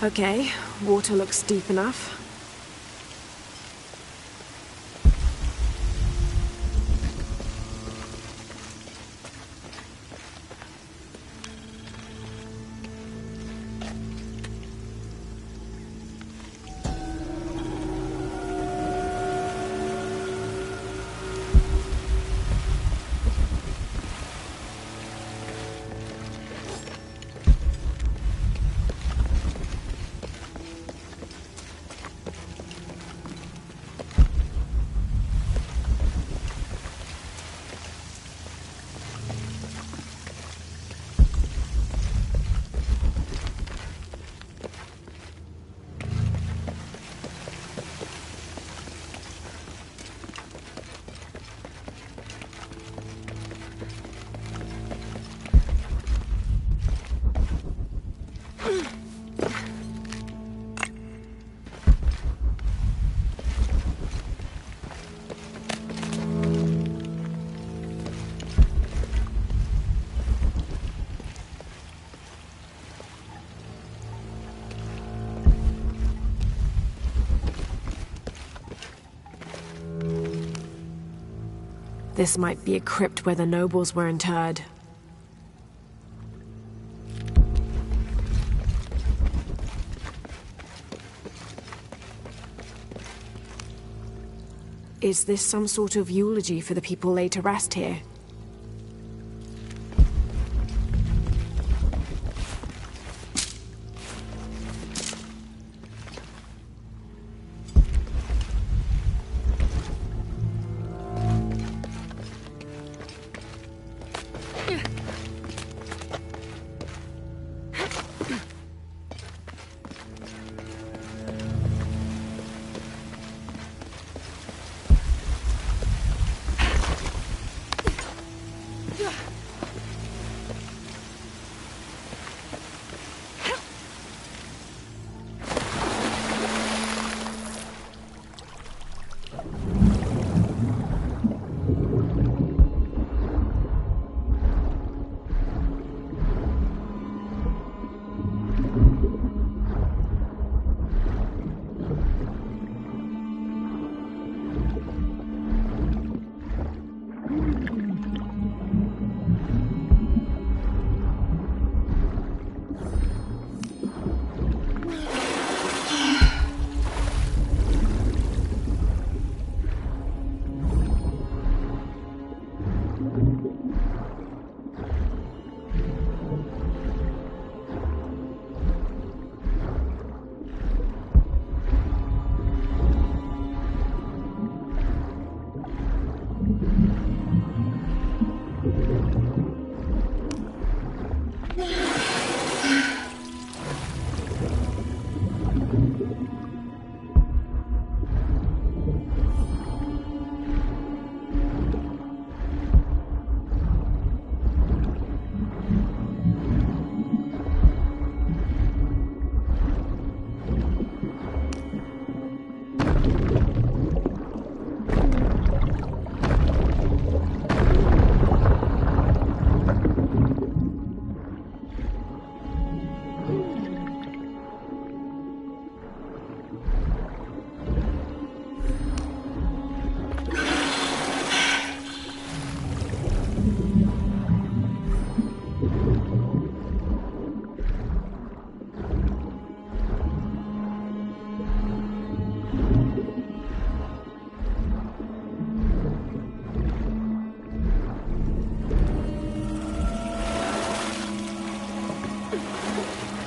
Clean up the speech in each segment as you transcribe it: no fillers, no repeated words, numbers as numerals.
Okay, water looks deep enough. This might be a crypt where the nobles were interred. Is this some sort of eulogy for the people laid to rest here?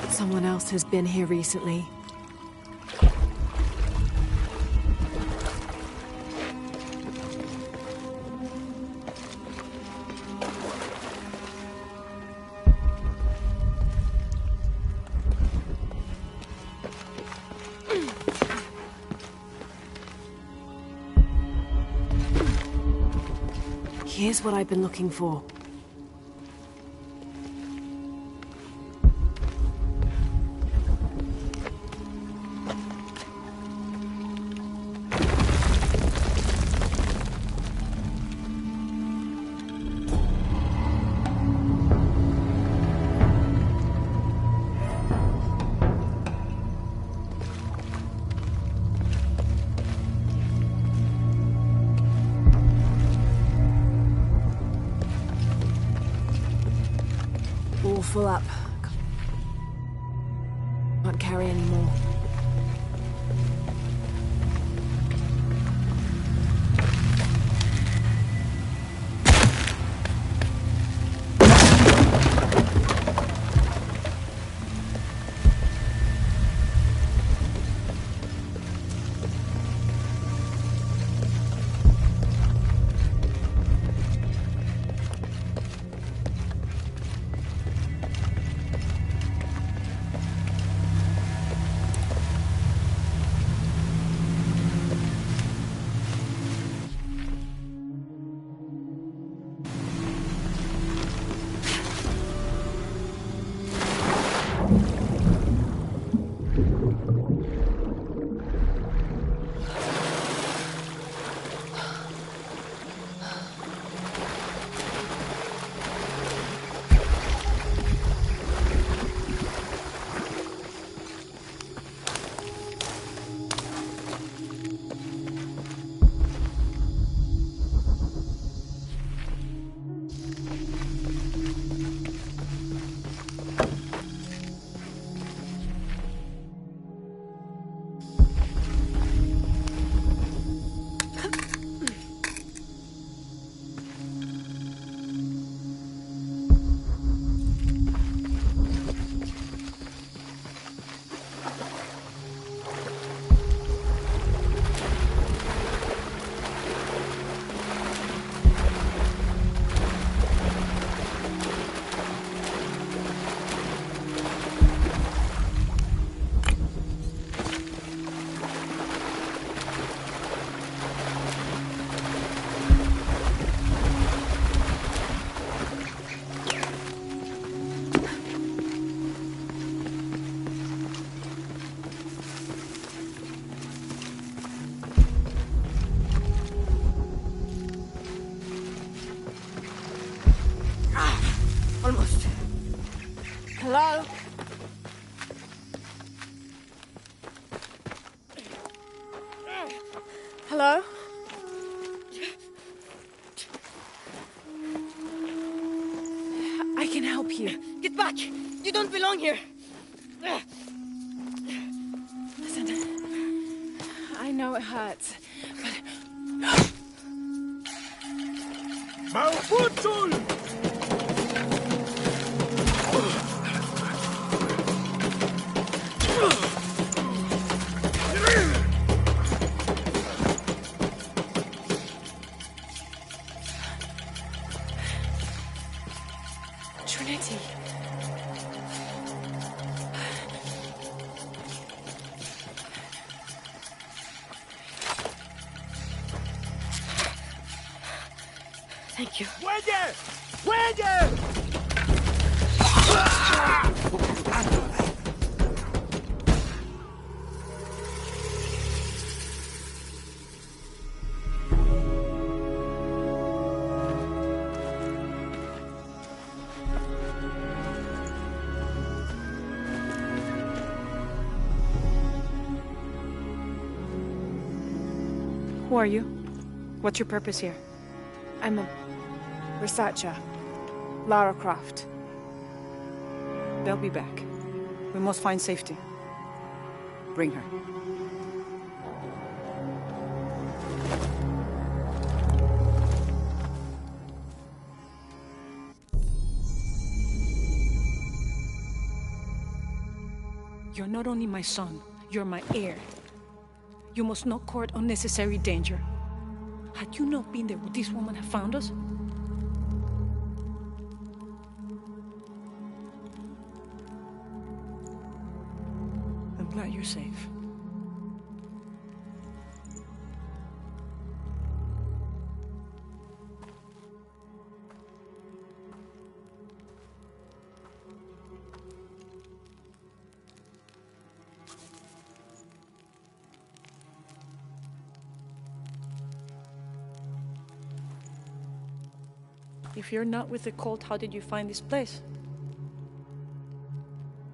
Someone else has been here recently. Here's what I've been looking for. full up. Can't carry any more. Almost. Hello? Hello? I can help you. Get back! You don't belong here! Listen, I know it hurts, but... Mauputul! Trinity. Thank you. ¡Muelle! ¡Muelle! Who are you? What's your purpose here? I'm a researcher. Lara Croft. They'll be back. We must find safety. Bring her. You're not only my son, you're my heir. You must not court unnecessary danger. Had you not been there, would this woman have found us? I'm glad you're safe. If you're not with the cult, how did you find this place?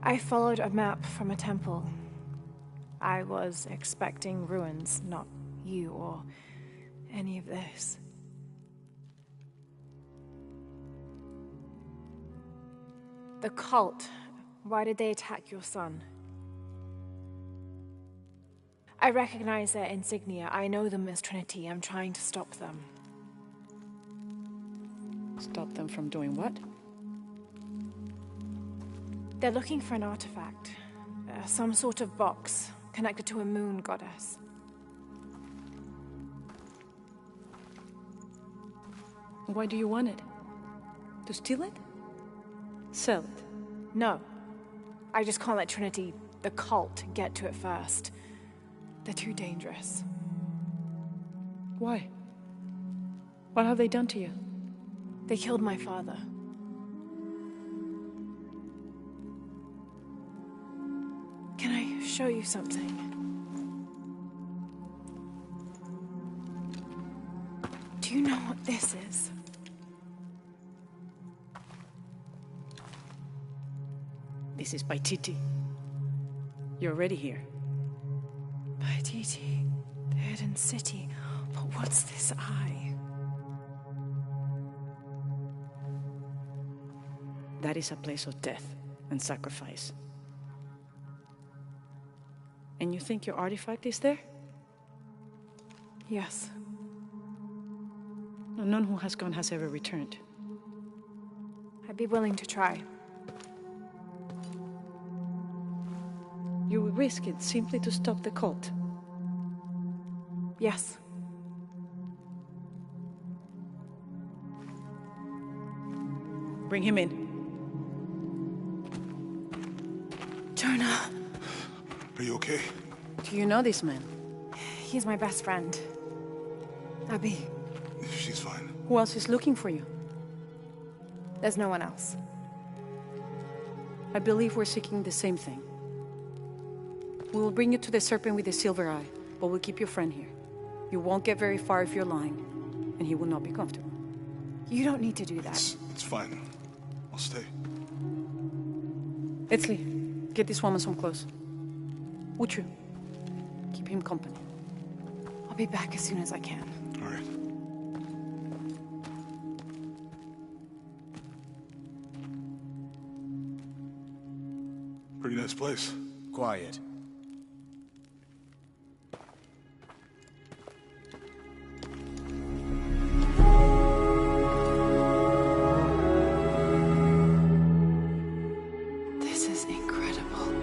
I followed a map from a temple. I was expecting ruins, not you or any of this. The cult. Why did they attack your son? I recognize their insignia. I know them as Trinity. I'm trying to stop them. Stop them from doing what? They're looking for an artifact. Some sort of box connected to a moon goddess. Why do you want it? To steal it? Sell it? No. I just can't let Trinity, the cult, get to it first. They're too dangerous. Why? What have they done to you? They killed my father. Can I show you something? Do you know what this is? This is Paititi. You're already here. Paititi, the hidden city. But what's this eye? That is a place of death and sacrifice. And you think your artifact is there? Yes. No, none who has gone has ever returned. I'd be willing to try. You would risk it simply to stop the cult? Yes. Bring him in. Jonah. Are you okay? Do you know this man? He's my best friend. Abby. She's fine. Who else is looking for you? There's no one else. I believe we're seeking the same thing. We will bring you to the serpent with the silver eye, but we'll keep your friend here. You won't get very far if you're lying, and he will not be comfortable. You don't need to do that. It's fine. I'll stay. Etzli, get this woman some clothes. Uchu, keep him company. I'll be back as soon as I can. All right. Pretty nice place. Quiet. This is incredible.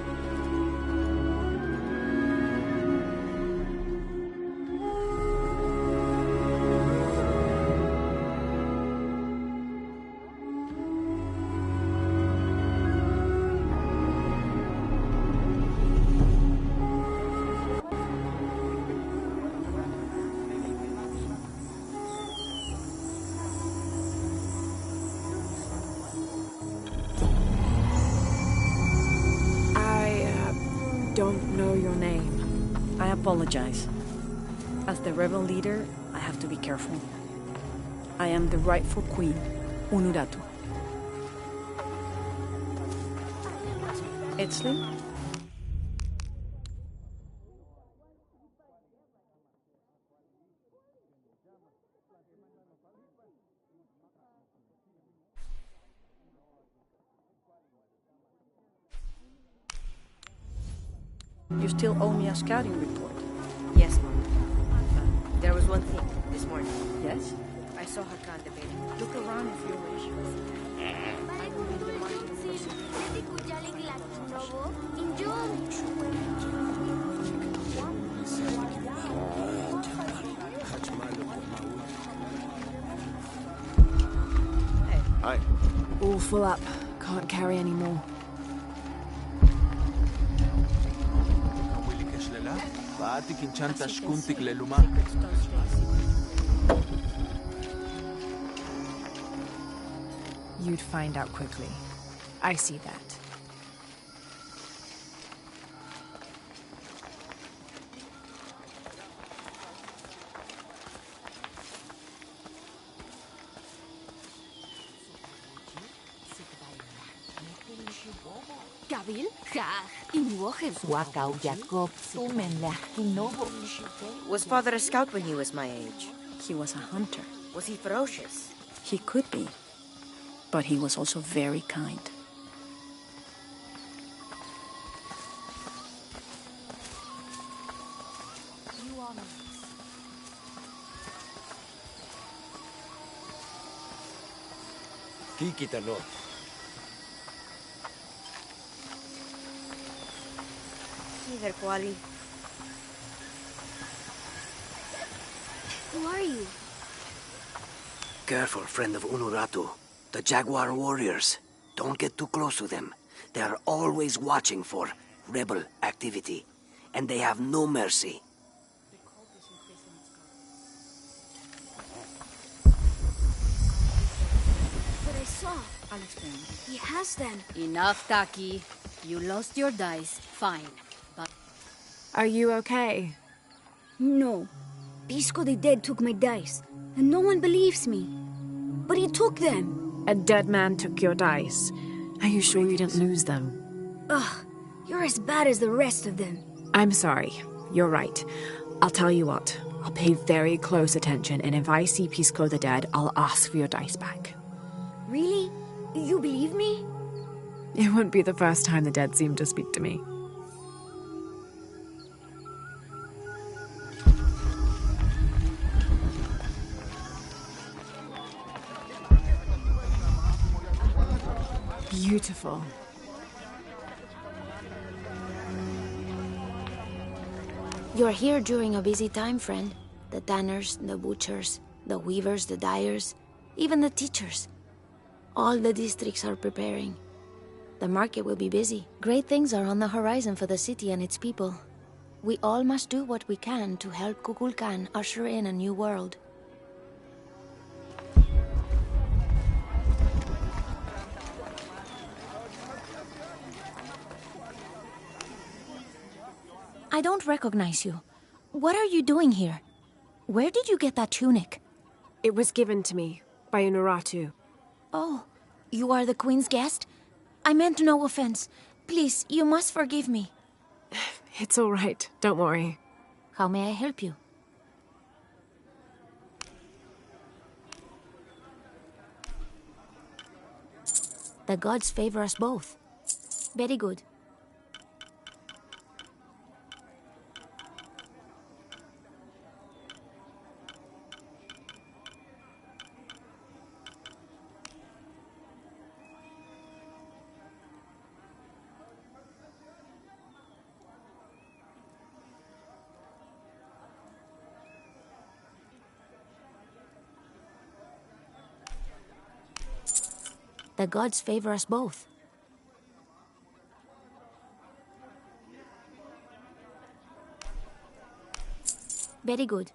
Don't know your name. I apologize. As the rebel leader, I have to be careful. I am the rightful queen, Unuratu. Etzli? You still owe me a scouting report. Yes, Mom. There was one thing this morning. Yes? I saw Hakan debating. Look around if you wish. Hi. All full up. Can't carry any more. You'd find out quickly. I see that. Was father a scout when he was my age? He was a hunter. Was he ferocious? He could be. But he was also very kind. Kikita no. Hey there, Kuali. Who are you? Careful, friend of Unuratu. The Jaguar warriors. Don't get too close to them. They are always watching for rebel activity. And they have no mercy. But I saw. I'll explain. He has them. Enough, Taki. You lost your dice, fine. But Are you okay? No. Pisco the Dead took my dice, and no one believes me. But he took them. A dead man took your dice. Are you sure you didn't lose them? Ugh, you're as bad as the rest of them. I'm sorry. You're right. I'll tell you what. I'll pay very close attention, and if I see Pisco the Dead, I'll ask for your dice back. Really? You believe me? It wouldn't be the first time the dead seemed to speak to me. Beautiful. You're here during a busy time, friend. The tanners, the butchers, the weavers, the dyers, even the teachers. All the districts are preparing. The market will be busy. Great things are on the horizon for the city and its people. We all must do what we can to help Kukulkan usher in a new world. I don't recognize you. What are you doing here? Where did you get that tunic? It was given to me by Unuratu. Oh, you are the Queen's guest? I meant no offense. Please, you must forgive me. It's all right. Don't worry. How may I help you? The gods favor us both. Very good. The gods favor us both. Very good.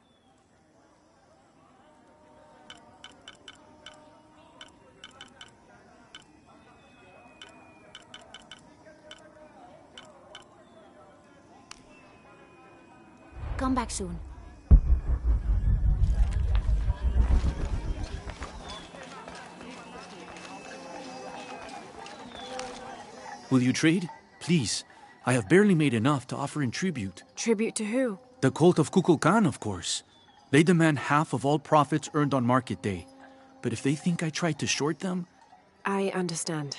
Come back soon. Will you trade? Please. I have barely made enough to offer in tribute. Tribute to who? The cult of Kukulkan, of course. They demand half of all profits earned on market day. But if they think I tried to short them... I understand.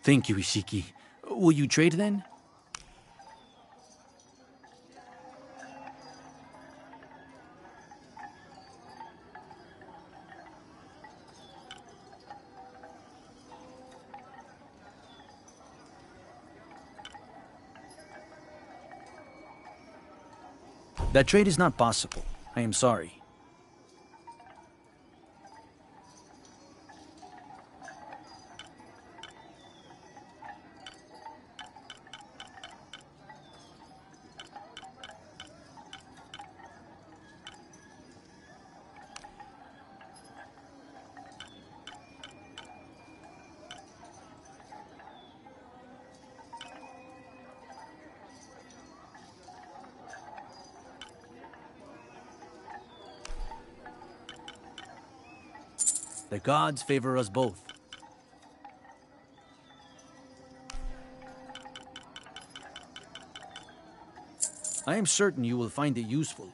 Thank you, Ishiki. Will you trade then? That trade is not possible. I am sorry. The gods favor us both. I am certain you will find it useful.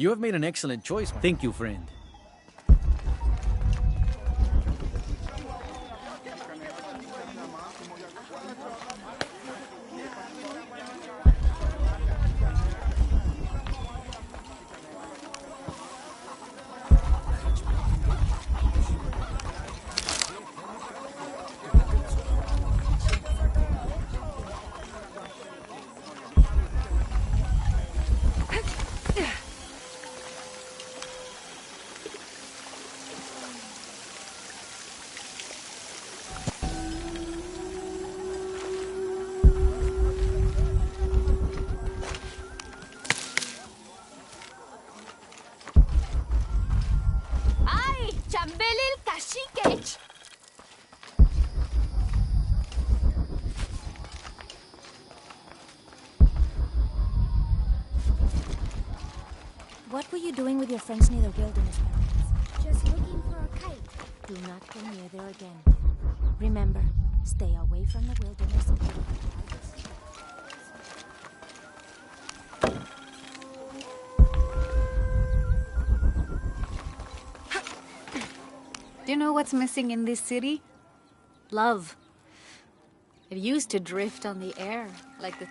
You have made an excellent choice. Thank you, friend. Ay, Chambelel Kashikech! What were you doing with your friends near the wilderness mountains? Just looking for a kite. Do not go near there again. Remember, stay away from the wilderness. Do you know what's missing in this city? Love. It used to drift on the air, like the...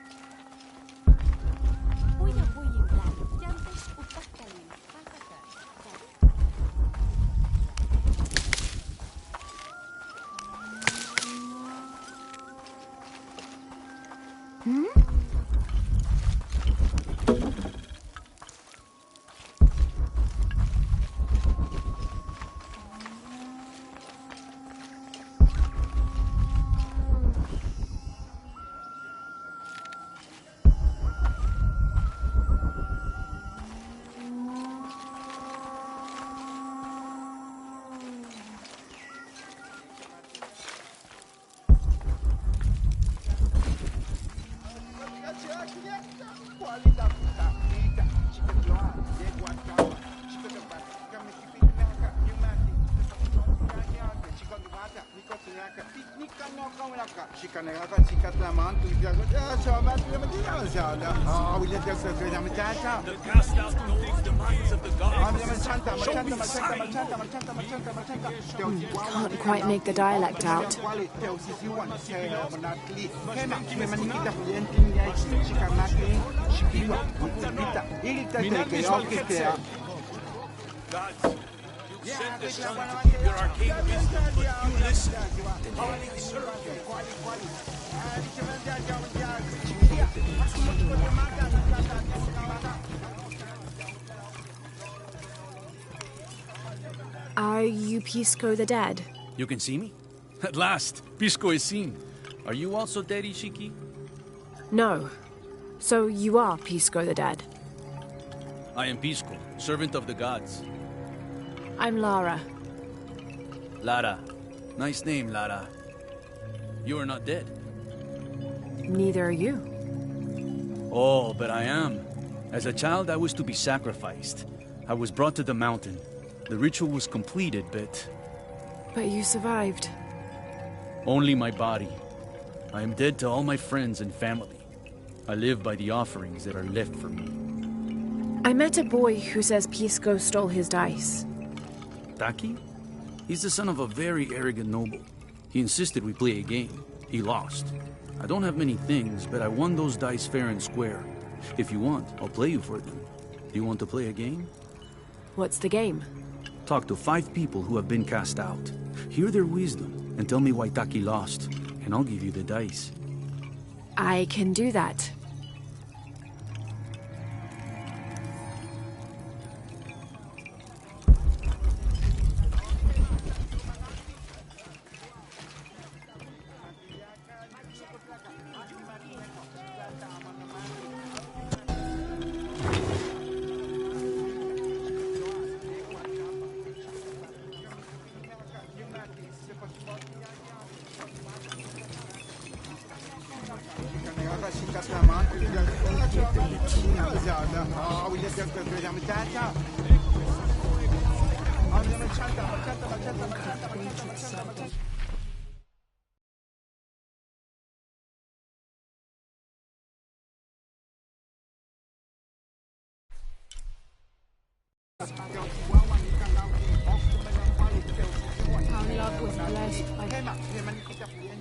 Can't quite make the dialect out. You sent the sun to give your arcane wisdom, but you listen. Only serve. Are you Pisco the Dead? You can see me? At last, Pisco is seen. Are you also dead, Ishiki? No. So you are Pisco the Dead? I am Pisco, servant of the gods. I'm Lara. Lara. Nice name, Lara. You are not dead. Neither are you. Oh, but I am. As a child, I was to be sacrificed. I was brought to the mountain. The ritual was completed, but... But you survived. Only my body. I am dead to all my friends and family. I live by the offerings that are left for me. I met a boy who says Pisco stole his dice. Taki? He's the son of a very arrogant noble. He insisted we play a game. He lost. I don't have many things, but I won those dice fair and square. If you want, I'll play you for them. Do you want to play a game? What's the game? Talk to 5 people who have been cast out. Hear their wisdom and tell me why Taki lost, and I'll give you the dice. I can do that.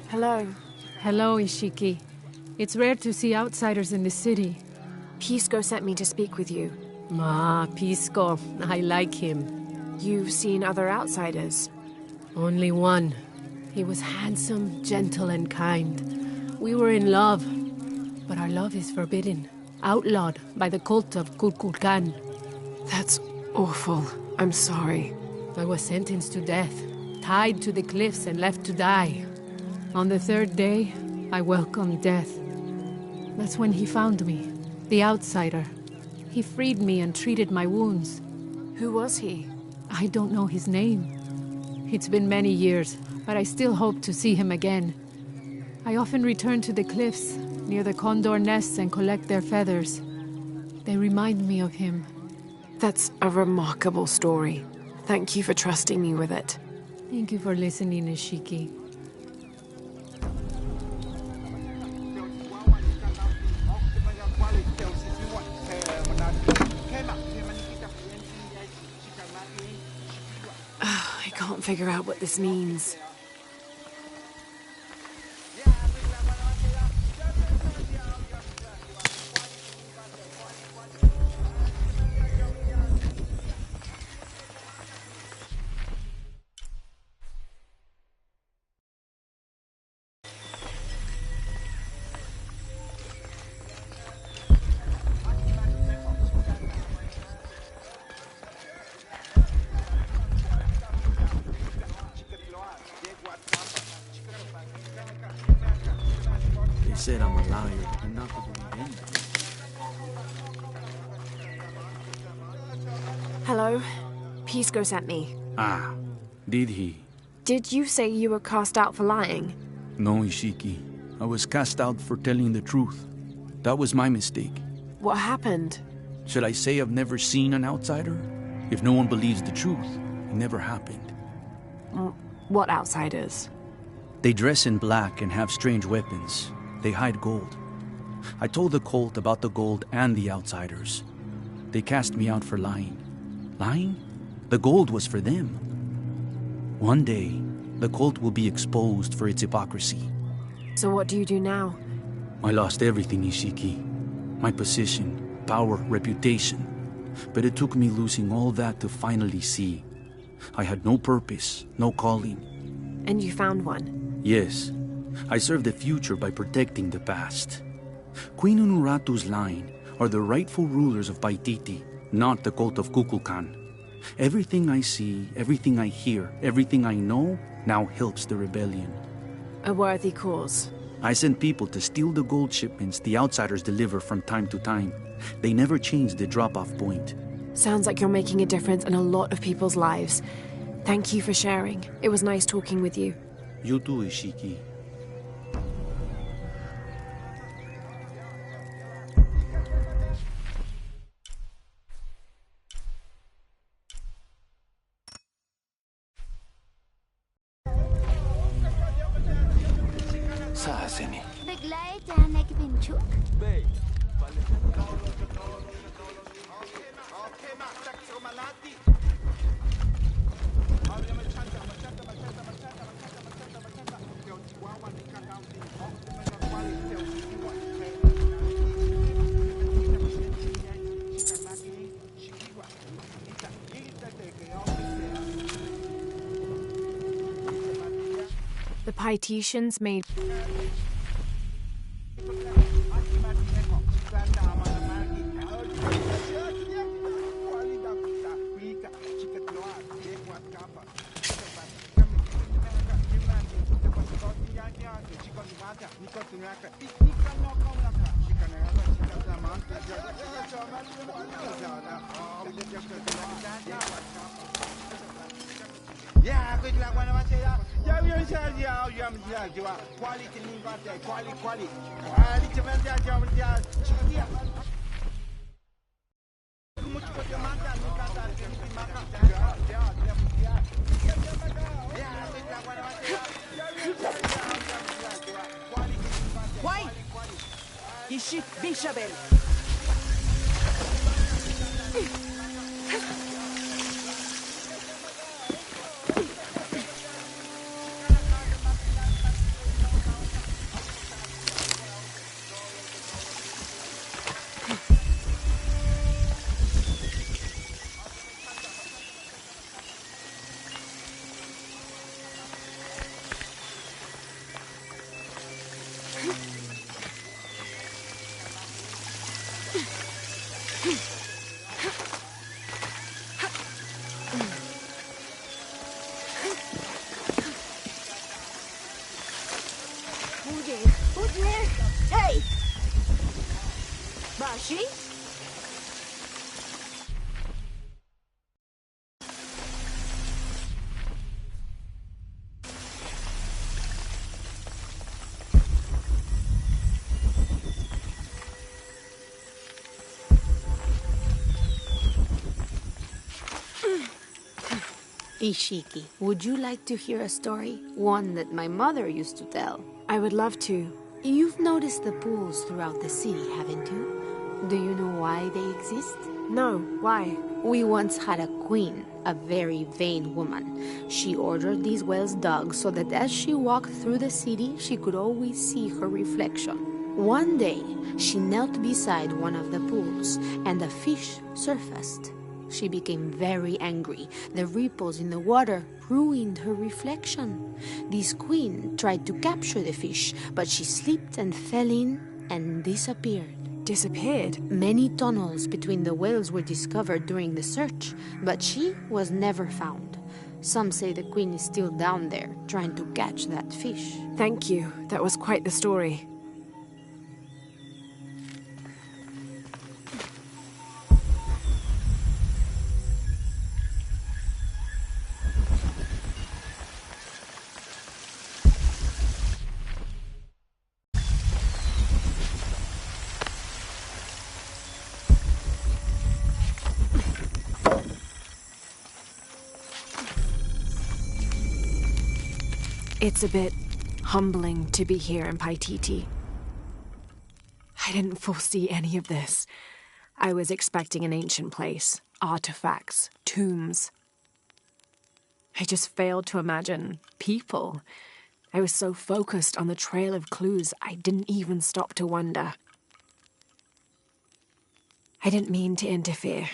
Hello. Hello, Ishiki. It's rare to see outsiders in the city. Pisco sent me to speak with you. Pisco. I like him. You've seen other outsiders? Only one. He was handsome, gentle, and kind. We were in love. But our love is forbidden. Outlawed by the cult of Kukulkan. That's awful. I'm sorry. I was sentenced to death, tied to the cliffs and left to die. On the third day, I welcomed death. That's when he found me, the outsider. He freed me and treated my wounds. Who was he? I don't know his name. It's been many years, but I still hope to see him again. I often return to the cliffs, near the condor nests, and collect their feathers. They remind me of him. That's a remarkable story. Thank you for trusting me with it. Thank you for listening, Ishiki. I can't figure out what this means. They said I'm a liar and not to believe anything. Hello? Pisco sent me. Ah, did he? Did you say you were cast out for lying? No, Ishiki. I was cast out for telling the truth. That was my mistake. What happened? Should I say I've never seen an outsider? If no one believes the truth, it never happened. What outsiders? They dress in black and have strange weapons. They hide gold. I told the cult about the gold and the outsiders. They cast me out for lying. Lying? The gold was for them. One day, the cult will be exposed for its hypocrisy. So what do you do now? I lost everything, Ishiki. My position, power, reputation. But it took me losing all that to finally see. I had no purpose, no calling. And you found one? Yes. I serve the future by protecting the past. Queen Unuratu's line are the rightful rulers of Paititi, not the cult of Kukulkan. Everything I see, everything I hear, everything I know now helps the rebellion. A worthy cause. I send people to steal the gold shipments the outsiders deliver from time to time. They never change the drop-off point. Sounds like you're making a difference in a lot of people's lives. Thank you for sharing. It was nice talking with you. You too, Ishiki. Saseni. The Paititians made... Ishik Bishabel. Hey! Bashi? Ishiki, would you like to hear a story? One that my mother used to tell. I would love to. You've noticed the pools throughout the city, haven't you? Do you know why they exist? No, why? We once had a queen, a very vain woman. She ordered these wells dug so that as she walked through the city, she could always see her reflection. One day, she knelt beside one of the pools, and a fish surfaced. She became very angry. The ripples in the water ruined her reflection. This queen tried to capture the fish, but she slipped and fell in and disappeared. Disappeared? Many tunnels between the wells were discovered during the search, but she was never found. Some say the queen is still down there, trying to catch that fish. Thank you. That was quite the story. It's a bit humbling to be here in Paititi. I didn't foresee any of this. I was expecting an ancient place, artifacts, tombs. I just failed to imagine people. I was so focused on the trail of clues, I didn't even stop to wonder. I didn't mean to interfere,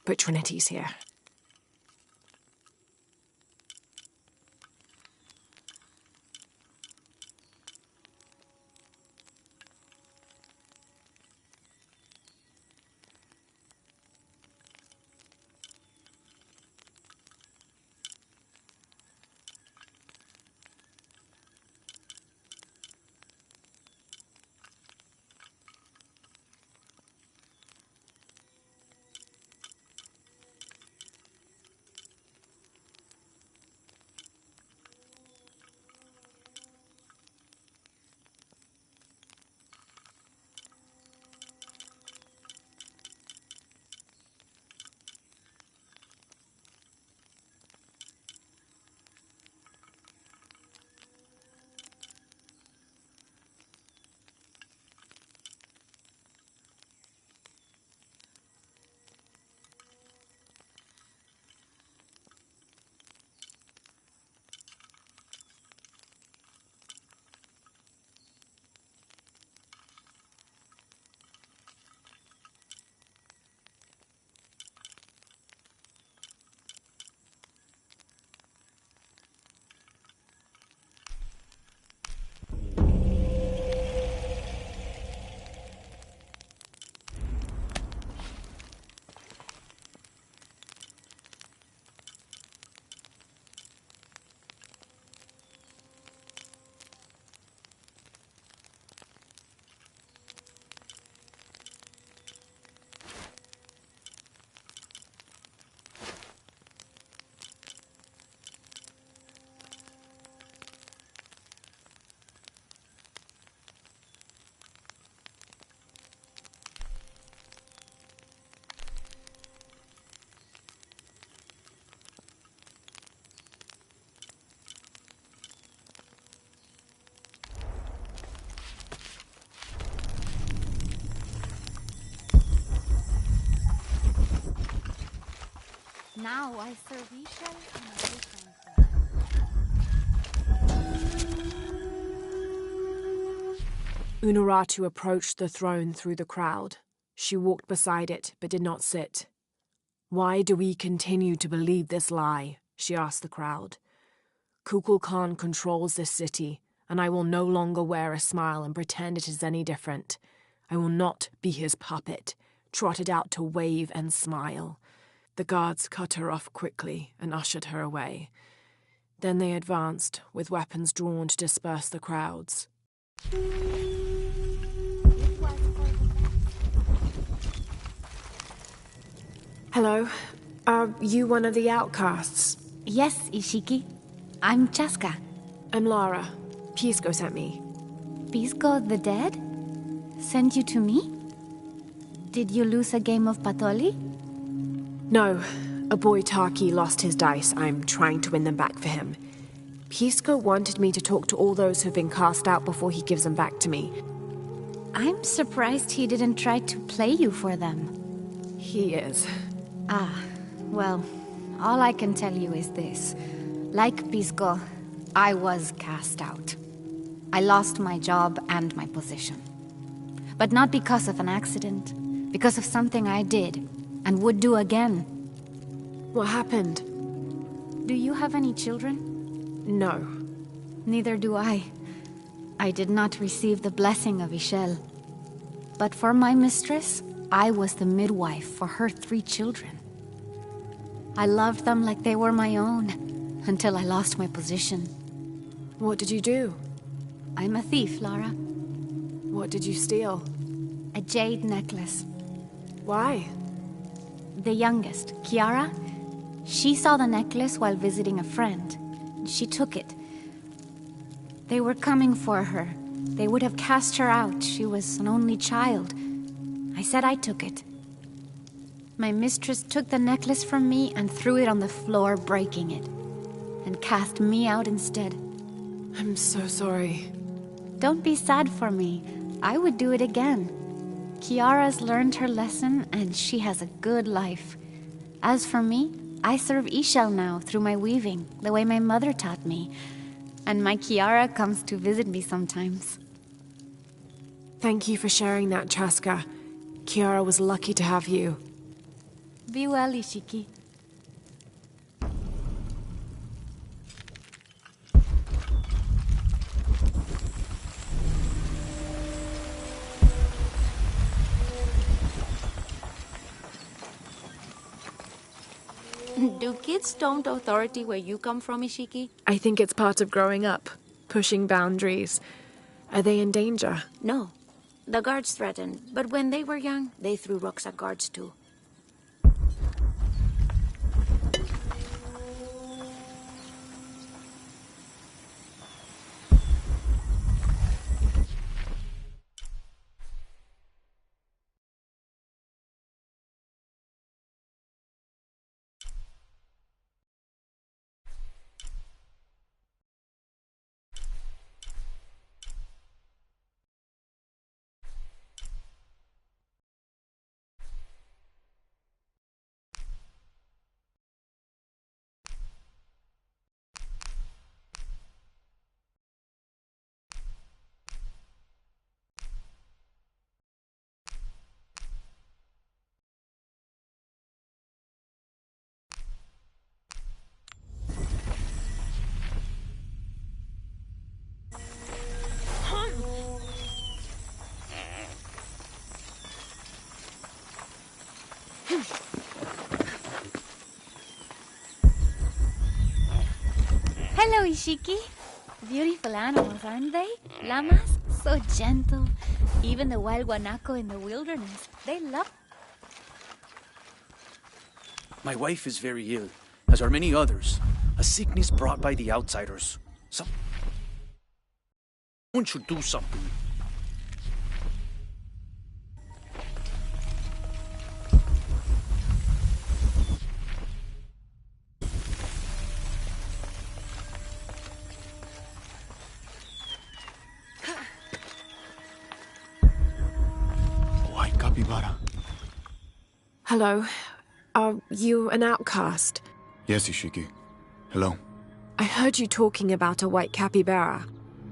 but Trinity's here. Now I serve Ishel in a different way. Unuratu approached the throne through the crowd. She walked beside it, but did not sit. "Why do we continue to believe this lie?" she asked the crowd. "Kukulkan controls this city, and I will no longer wear a smile and pretend it is any different. I will not be his puppet, trotted out to wave and smile. The guards cut her off quickly and ushered her away. Then they advanced, with weapons drawn to disperse the crowds. Hello. Are you one of the outcasts? Yes, Ishiki. I'm Chaska. I'm Lara. Pisco sent me. Pisco the dead? Sent you to me? Did you lose a game of Patoli? No. A boy Taki lost his dice. I'm trying to win them back for him. Pisco wanted me to talk to all those who've been cast out before he gives them back to me. I'm surprised he didn't try to play you for them. He is. Ah, well, all I can tell you is this. Like Pisco, I was cast out. I lost my job and my position. But not because of an accident, because of something I did, and would do again. What happened? Do you have any children? No. Neither do I. I did not receive the blessing of Ishel. But for my mistress, I was the midwife for her 3 children. I loved them like they were my own, until I lost my position. What did you do? I'm a thief, Lara. What did you steal? A jade necklace. Why? The youngest, Kiara, she saw the necklace while visiting a friend. She took it. They were coming for her. They would have cast her out. She was an only child. I said I took it. My mistress took the necklace from me and threw it on the floor, breaking it, and cast me out instead. I'm so sorry. Don't be sad for me. I would do it again. Kiara's learned her lesson, and she has a good life. As for me, I serve Ishel now through my weaving, the way my mother taught me. And my Kiara comes to visit me sometimes. Thank you for sharing that, Chaska. Kiara was lucky to have you. Be well, Ishiki. Do kids don't authority where you come from, Ishiki? I think it's part of growing up, pushing boundaries. Are they in danger? No. The guards threatened, but when they were young, they threw rocks at guards too. Hello, Ishiki. Beautiful animals, aren't they? Llamas, so gentle. Even the wild guanaco in the wilderness, they love... My wife is very ill, as are many others. A sickness brought by the outsiders. Someone should do something. White capybara. Hello. Are you an outcast? Yes, Ishiki. Hello. I heard you talking about a white capybara.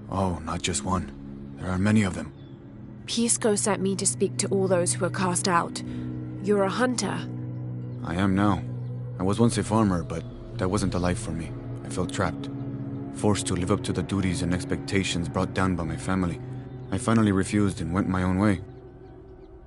Oh, not just one. There are many of them. Pisco sent me to speak to all those who are cast out. You're a hunter. I am now. I was once a farmer, but that wasn't the life for me. I felt trapped. Forced to live up to the duties and expectations brought down by my family. I finally refused and went my own way.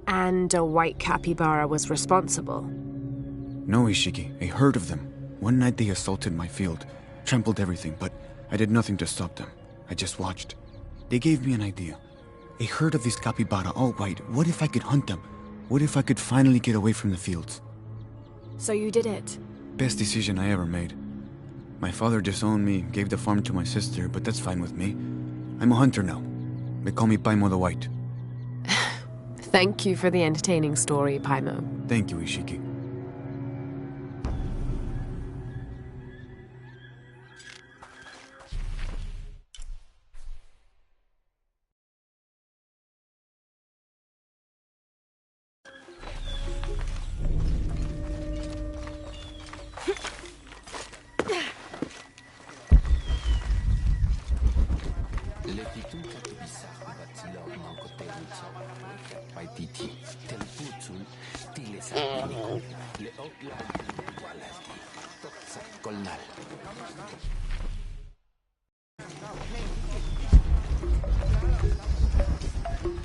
And a white capybara was responsible? No, Ishiki, a herd of them. One night they assaulted my field, trampled everything, but I did nothing to stop them. I just watched. They gave me an idea. A herd of these capybara, all white. What if I could hunt them? What if I could finally get away from the fields? So you did it? Best decision I ever made. My father disowned me, gave the farm to my sister, but that's fine with me. I'm a hunter now. They call me Paimon the White. Thank you for the entertaining story, Paimon. Thank you, Ishiki.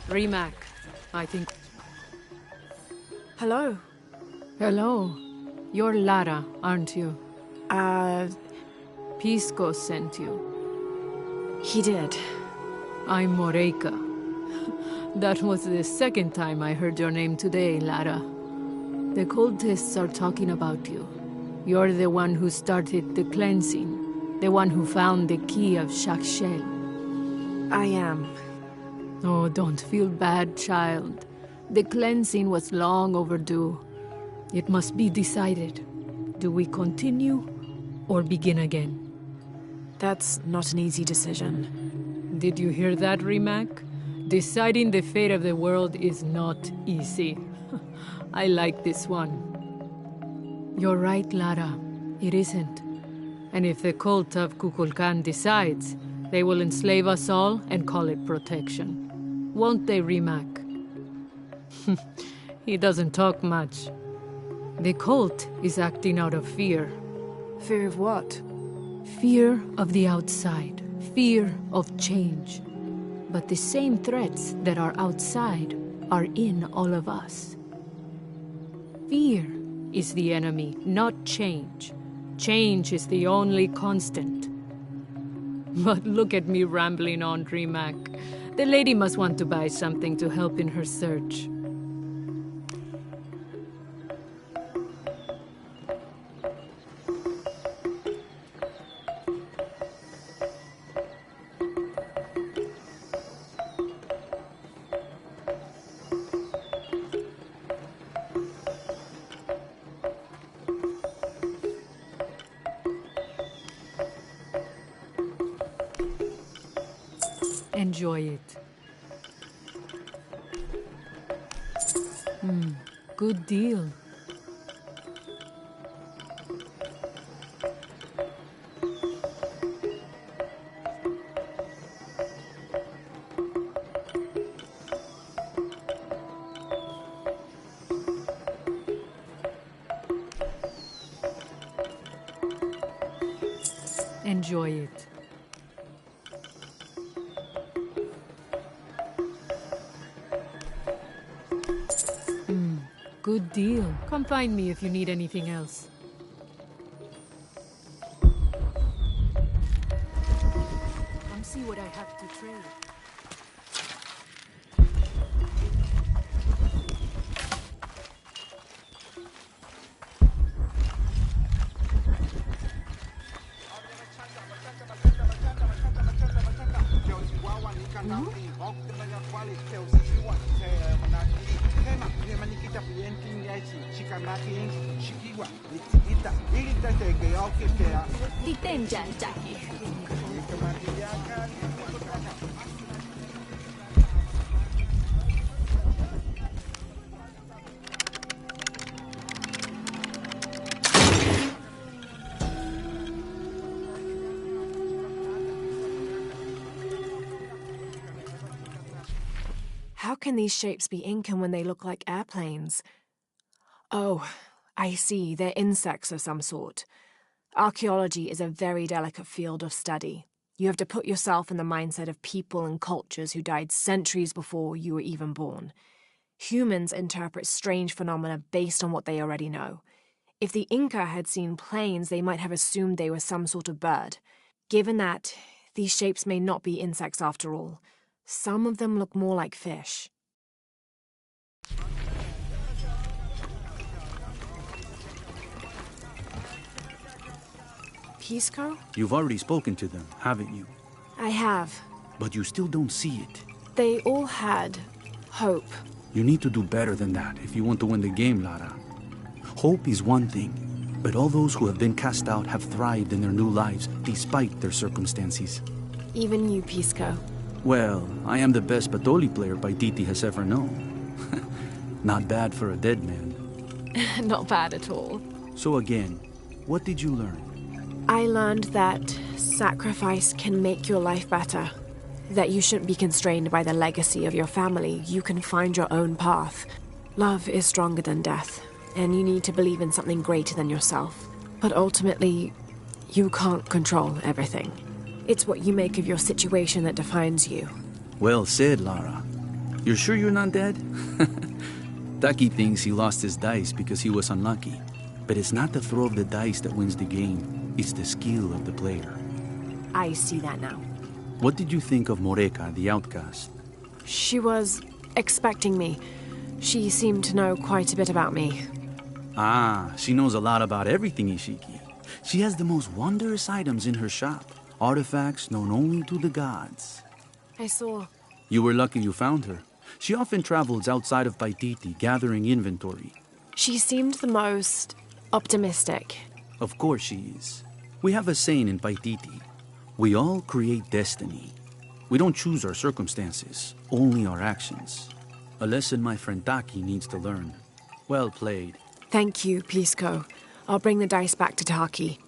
Rimac, I think. Hello. Hello. You're Lara, aren't you? Pisco sent you. He did. I'm Moreika. That was the second time I heard your name today, Lara. The cultists are talking about you. You're the one who started the cleansing. The one who found the key of Shak'Shel. I am. Oh, don't feel bad, child. The cleansing was long overdue. It must be decided. Do we continue or begin again? That's not an easy decision. Did you hear that, Rimac? Deciding the fate of the world is not easy. I like this one. You're right, Lara. It isn't. And if the cult of Kukulkan decides, they will enslave us all and call it protection. Won't they, Rimac? He doesn't talk much. The cult is acting out of fear. Fear of what? Fear of the outside. Fear of change. But the same threats that are outside are in all of us. Fear is the enemy, not change. Change is the only constant. But look at me rambling on, Rimac. The lady must want to buy something to help in her search. Enjoy it. Good deal. Enjoy it. Good deal. Come find me if you need anything else. Come see what I have to trade. How can these shapes be Incan when they look like airplanes? Oh, I see. They're insects of some sort. Archaeology is a very delicate field of study. You have to put yourself in the mindset of people and cultures who died centuries before you were even born. Humans interpret strange phenomena based on what they already know. If the Inca had seen planes, they might have assumed they were some sort of bird. Given that, these shapes may not be insects after all. Some of them look more like fish. Pisco? You've already spoken to them, haven't you? I have. But you still don't see it. They all had hope. You need to do better than that if you want to win the game, Lara. Hope is one thing, but all those who have been cast out have thrived in their new lives despite their circumstances. Even you, Pisco. Well, I am the best Patoli player Paititi has ever known. Not bad for a dead man. Not bad at all. So again, what did you learn? I learned that sacrifice can make your life better. That you shouldn't be constrained by the legacy of your family. You can find your own path. Love is stronger than death, and you need to believe in something greater than yourself. But ultimately, you can't control everything. It's what you make of your situation that defines you. Well said, Lara. You're sure you're not dead? Taki thinks he lost his dice because he was unlucky. But it's not the throw of the dice that wins the game. It's the skill of the player. I see that now. What did you think of Moreka, the outcast? She was expecting me. She seemed to know quite a bit about me. Ah, she knows a lot about everything, Ishiki. She has the most wondrous items in her shop. Artifacts known only to the gods. I saw. You were lucky you found her. She often travels outside of Paititi, gathering inventory. She seemed the most optimistic. Of course she is. We have a saying in Paititi. We all create destiny. We don't choose our circumstances, only our actions. A lesson my friend Taki needs to learn. Well played. Thank you, Pisco. I'll bring the dice back to Taki.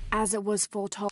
As it was foretold.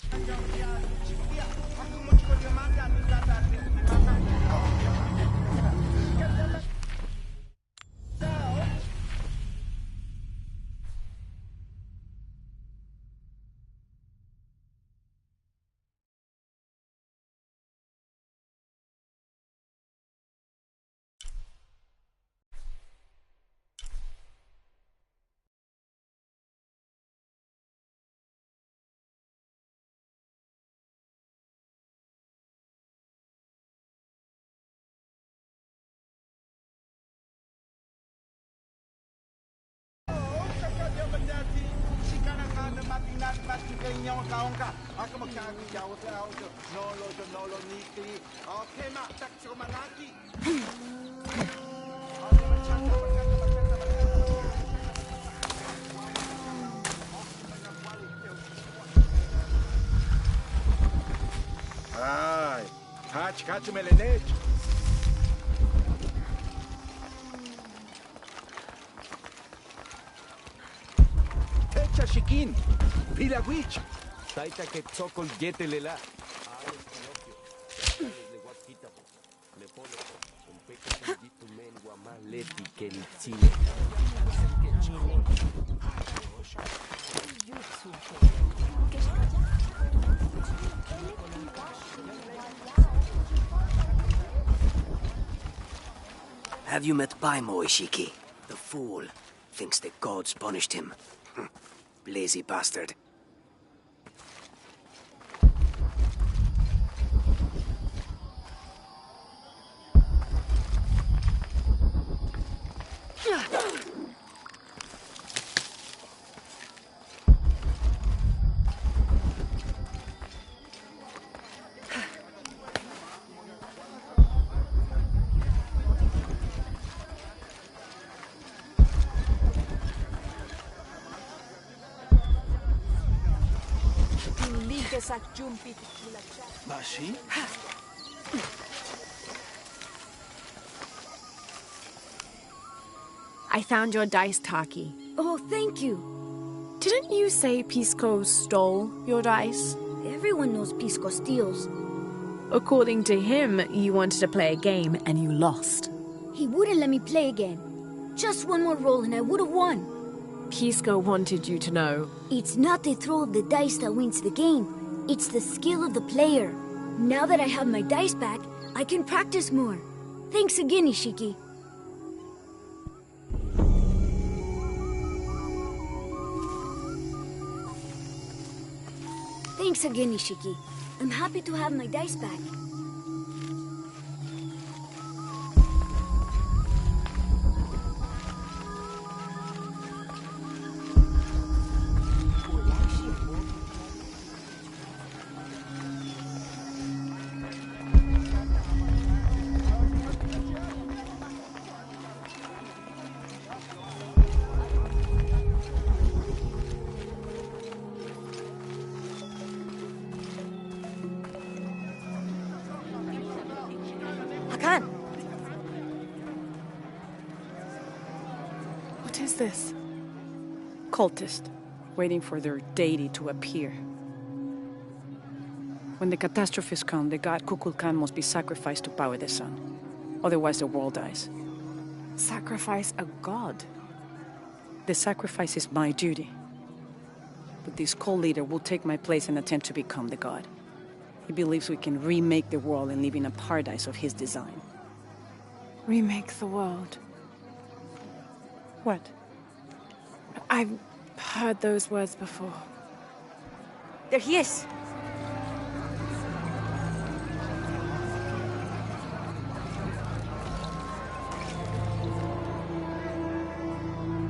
Ai, hach melenech. Techa shikin, pilawich. Taita que tzokol yetelela. Le pone un pequeñito mengua maleti que el chile. Have you met Paimo, Ishiki? The fool thinks the gods punished him. Lazy bastard. Bashi? I found your dice, Taki. Oh, thank you. Didn't you say Pisco stole your dice? Everyone knows Pisco steals. According to him, you wanted to play a game and you lost. He wouldn't let me play again. Just one more roll and I would have won. Pisco wanted you to know. It's not the throw of the dice that wins the game. It's the skill of the player. Now that I have my dice back, I can practice more. Thanks again, Ishiki. Thanks again, Ishiki. I'm happy to have my dice back. What is this? Cultist, waiting for their deity to appear. When the catastrophes come, the god Kukulkan must be sacrificed to power the sun. Otherwise, the world dies. Sacrifice a god? The sacrifice is my duty. But this cult leader will take my place and attempt to become the god. He believes we can remake the world and live in a paradise of his design. Remake the world? What? I've heard those words before. There he is.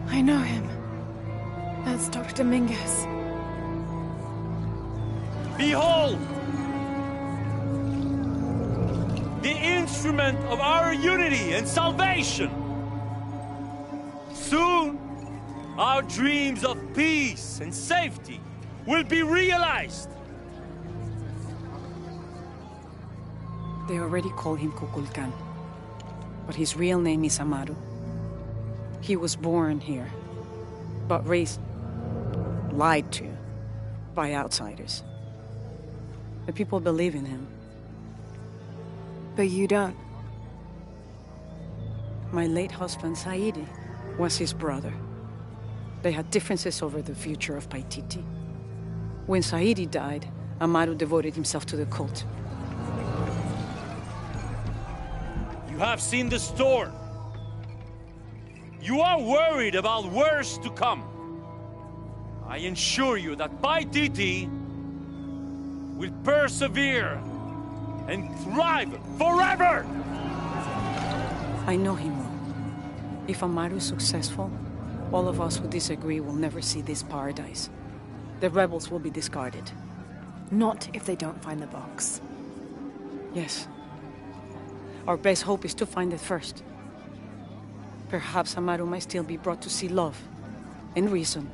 I know him. That's Dr. Dominguez. Behold! The instrument of our unity and salvation! Soon, our dreams of peace and safety will be realized. They already call him Kukulkan, but his real name is Amaru. He was born here, but raised, lied to, by outsiders. The people believe in him. But you don't. My late husband, Saidi, was his brother. They had differences over the future of Paititi. When Saidi died, Amaru devoted himself to the cult. You have seen the storm. You are worried about worse to come. I assure you that Paititi will persevere and thrive forever! I know him well. If Amaru is successful, all of us who disagree will never see this paradise. The rebels will be discarded. Not if they don't find the box. Yes. Our best hope is to find it first. Perhaps Amaru might still be brought to see love and reason.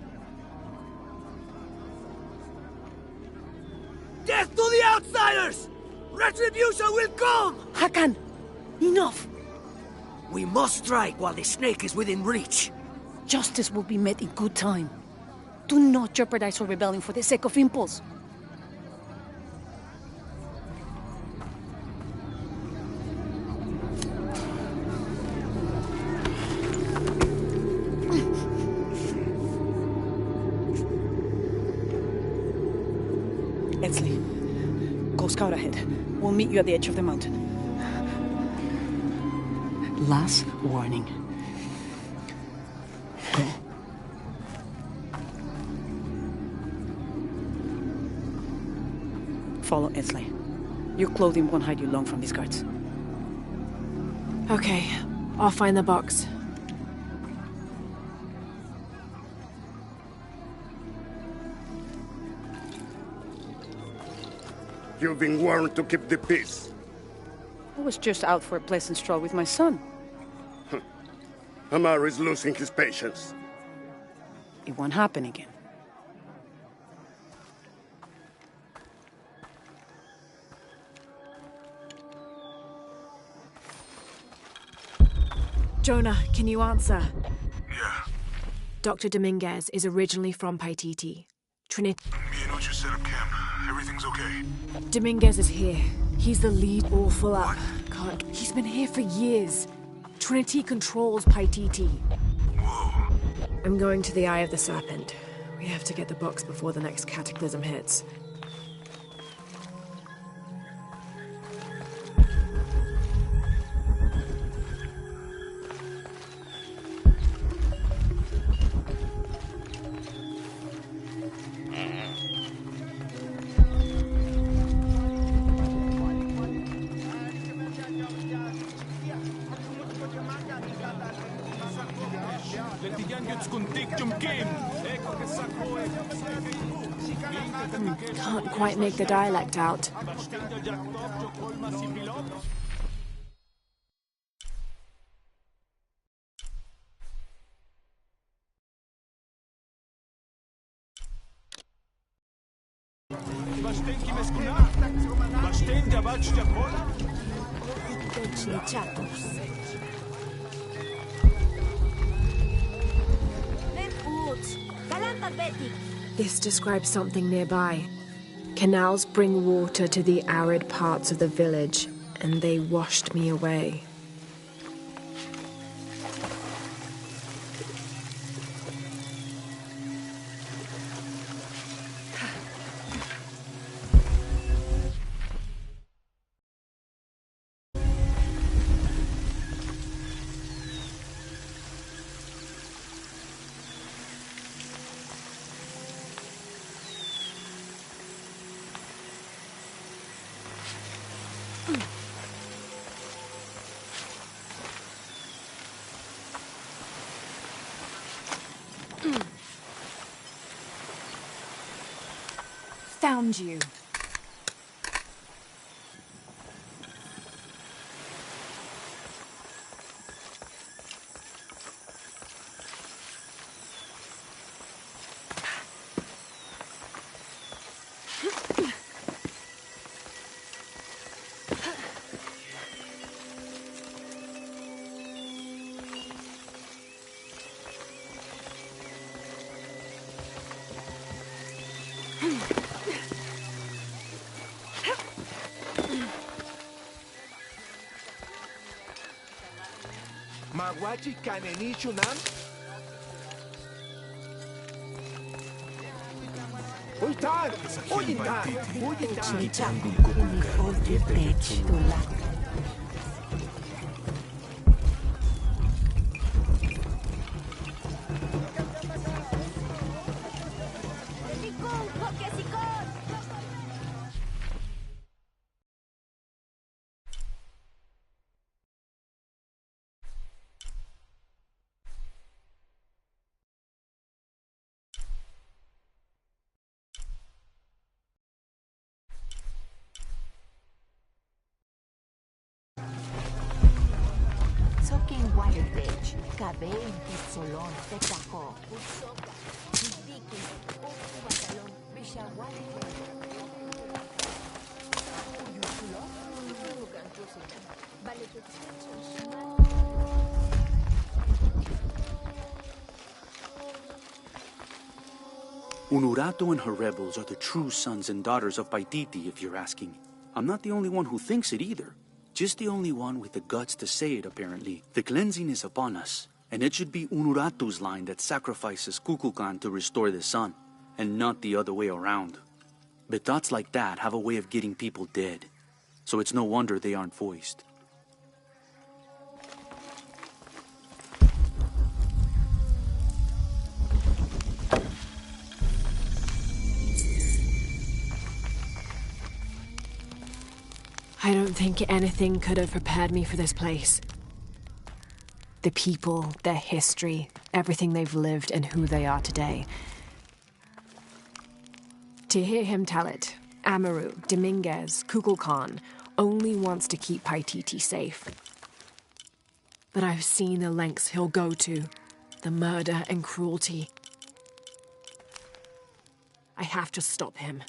Death to the outsiders! Retribution will come! Hakan! Enough! We must strike while the snake is within reach. Justice will be met in good time. Do not jeopardize our rebellion for the sake of impulse. Etzli, go scout ahead. We'll meet you at the edge of the mountain. Last warning. Go. Follow Etzli. Your clothing won't hide you long from these guards. Okay, I'll find the box. You've been warned to keep the peace. I was just out for a pleasant stroll with my son. Amaru is losing his patience. It won't happen again. Jonah, can you answer? Yeah. Dr. Dominguez is originally from Paititi. Trinity. Me and Uchu set up camp. Everything's okay. Dominguez is here. He's the lead awful up. God, he's been here for years. Trinity controls Paititi. Whoa. I'm going to the Eye of the Serpent. We have to get the box before the next cataclysm hits. Can't quite make the dialect out. This describes something nearby. Canals bring water to the arid parts of the village, and they washed me away. Found you. Magwachi kanenichu nam? Uitan! Uitan! Soaking wild bitch, cabello, solón, tecajo, usoca, viking, batalón, bishawan, Unuratu and her rebels are the true sons and daughters of Paititi, if you're asking. I'm not the only one who thinks it either. Just the only one with the guts to say it, apparently. The cleansing is upon us, and it should be Unuratu's line that sacrifices Kukulkan to restore the sun, and not the other way around. But thoughts like that have a way of getting people dead, so it's no wonder they aren't voiced. I don't think anything could have prepared me for this place. The people, their history, everything they've lived and who they are today. To hear him tell it, Amaru, Dominguez, Kukulkan only wants to keep Paititi safe. But I've seen the lengths he'll go to, the murder and cruelty. I have to stop him.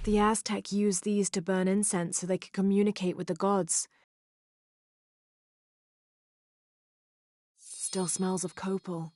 The Aztec used these to burn incense so they could communicate with the gods. Still smells of copal.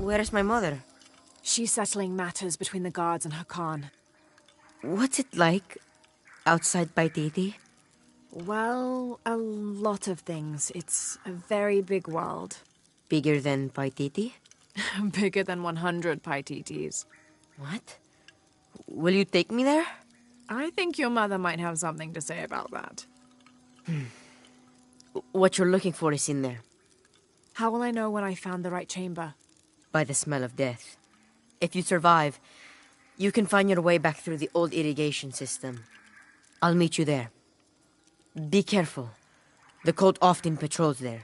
Where's my mother? She's settling matters between the guards and her Khan. What's it like outside Paititi? Well, a lot of things. It's a very big world. Bigger than Paititi? Bigger than 100 Paititis. What? Will you take me there? I think your mother might have something to say about that. What you're looking for is in there. How will I know when I found the right chamber? By the smell of death. If you survive, you can find your way back through the old irrigation system. I'll meet you there. Be careful. The cult often patrols there.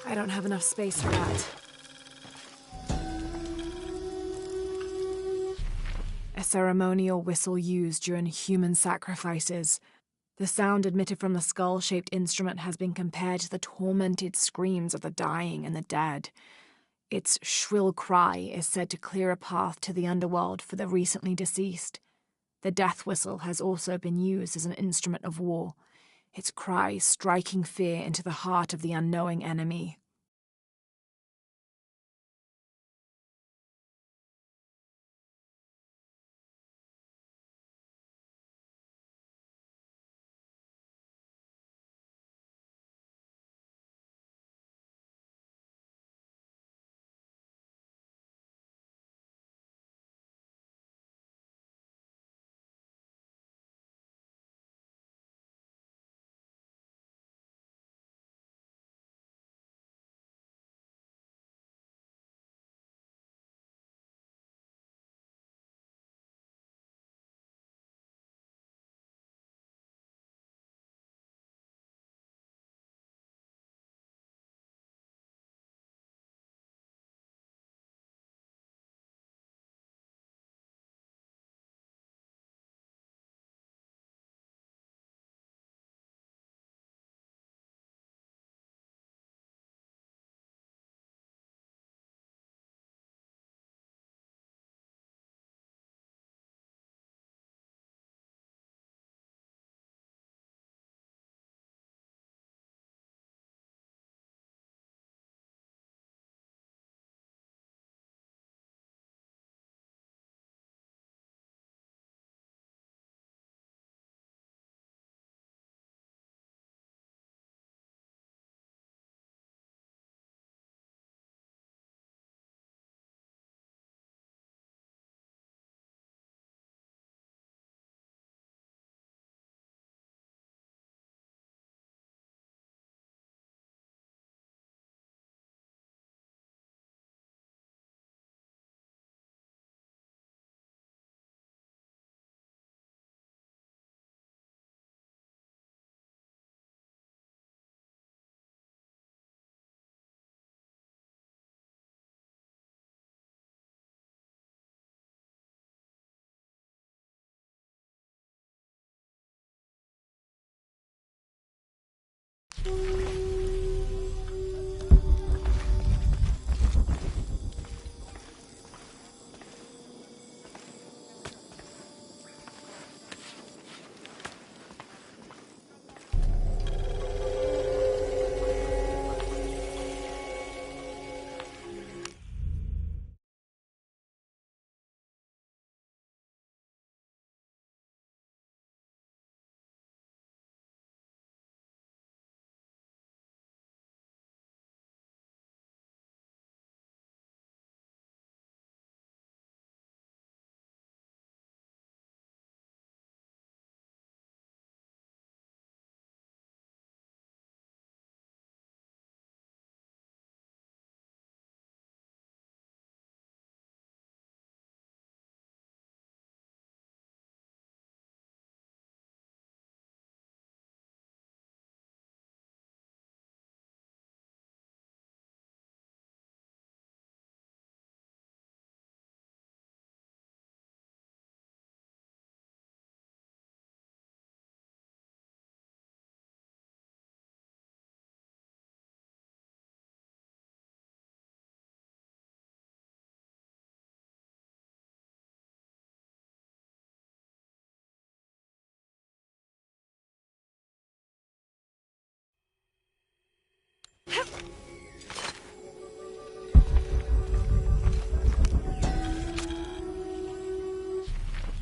I don't have enough space for that. A ceremonial whistle used during human sacrifices. The sound emitted from the skull-shaped instrument has been compared to the tormented screams of the dying and the dead. Its shrill cry is said to clear a path to the underworld for the recently deceased. The death whistle has also been used as an instrument of war, its cry striking fear into the heart of the unknowing enemy.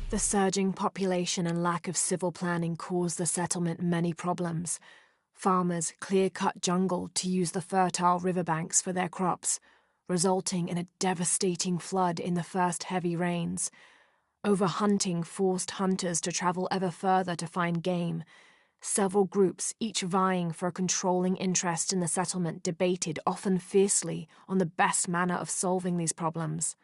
The surging population and lack of civil planning caused the settlement many problems. Farmers clear-cut jungle to use the fertile riverbanks for their crops, resulting in a devastating flood in the first heavy rains. Overhunting forced hunters to travel ever further to find game. Several groups, each vying for a controlling interest in the settlement, debated, often fiercely, on the best manner of solving these problems.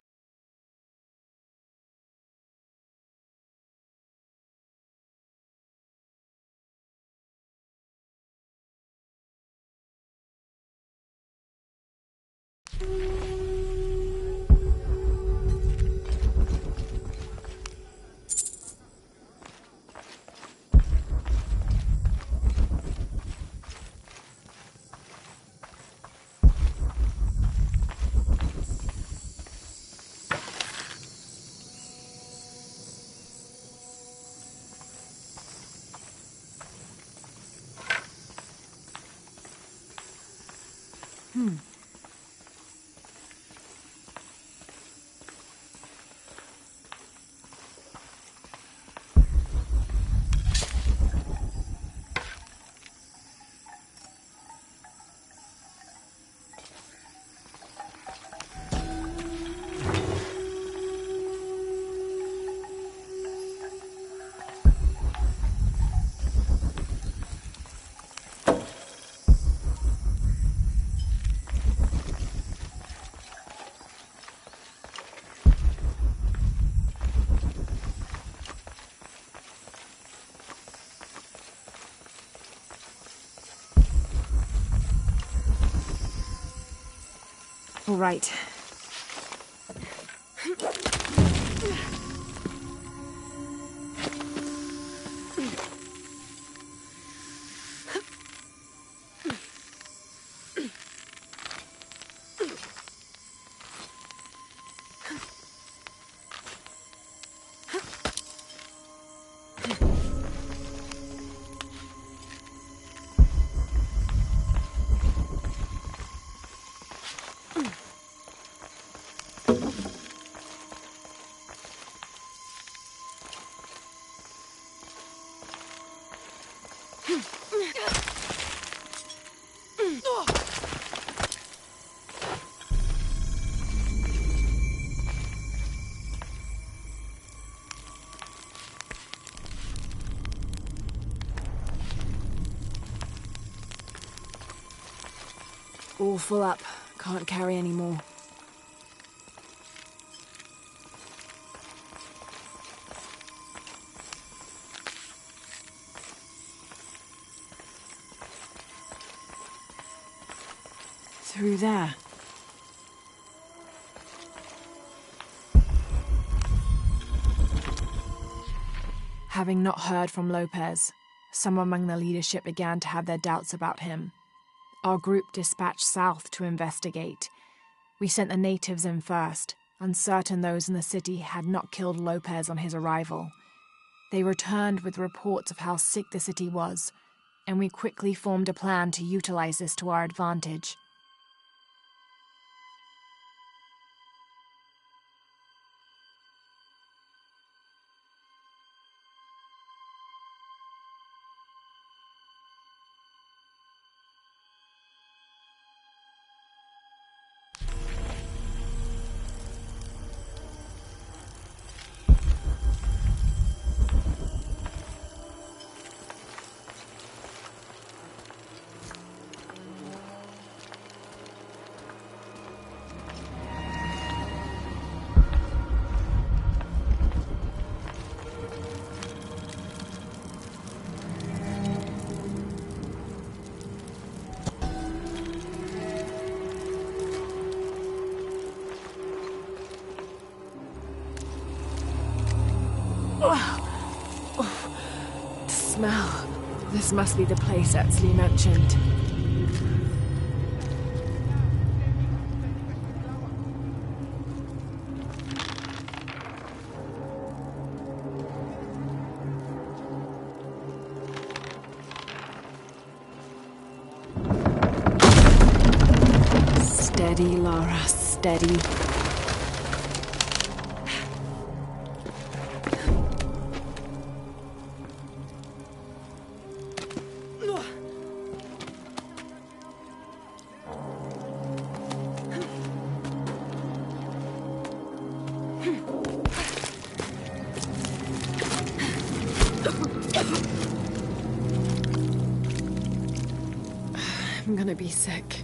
All right. All full up. Can't carry any more. Through there. Having not heard from Lopez, some among the leadership began to have their doubts about him. Our group dispatched south to investigate. We sent the natives in first, uncertain those in the city had not killed Lopez on his arrival. They returned with reports of how sick the city was, and we quickly formed a plan to utilize this to our advantage. The smell. This must be the place Etzli mentioned. Steady, Lara, steady. I'm gonna be sick.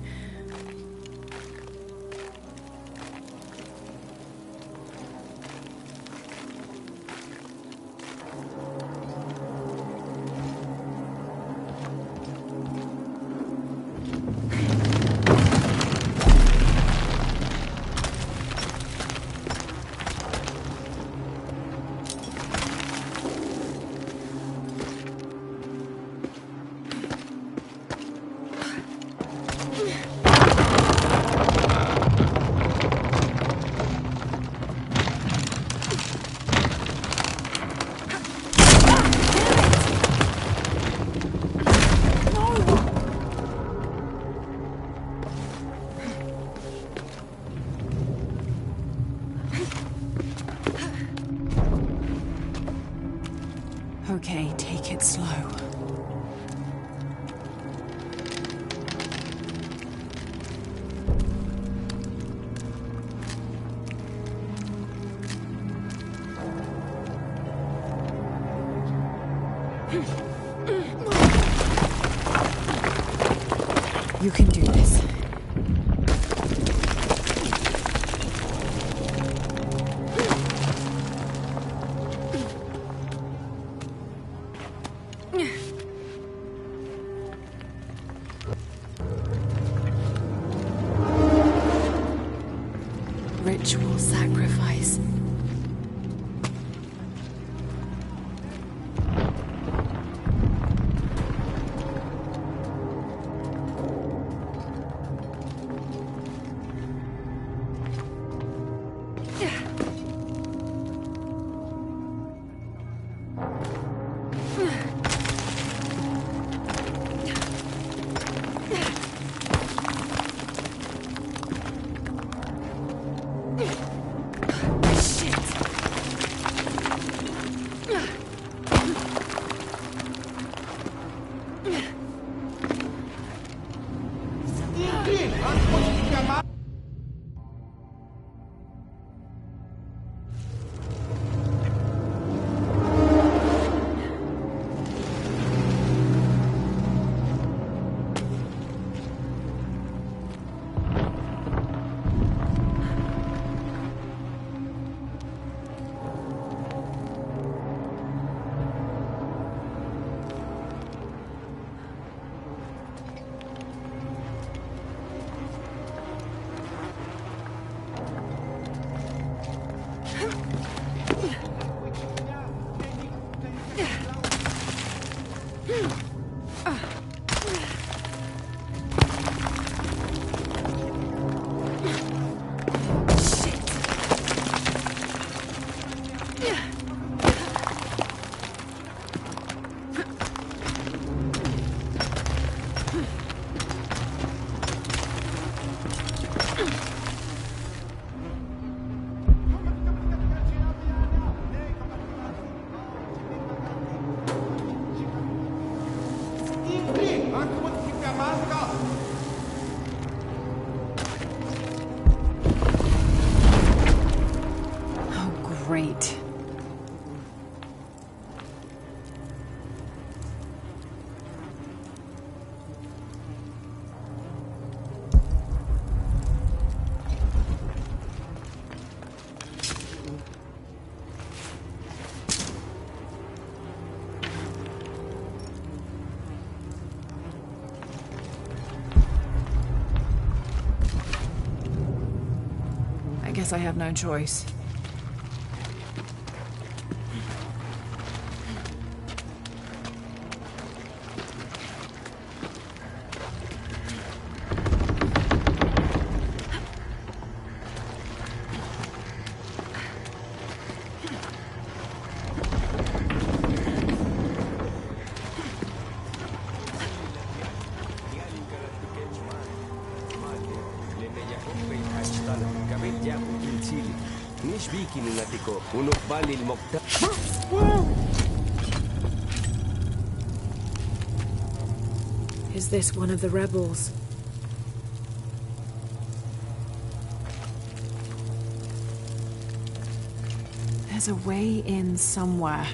Okay, take it slow. You can do this. Ritual sacrifice. Great. I guess I have no choice. مش بيكي نناتيكو ونقبل المقتل. Is this one of the rebels? There's a way in somewhere.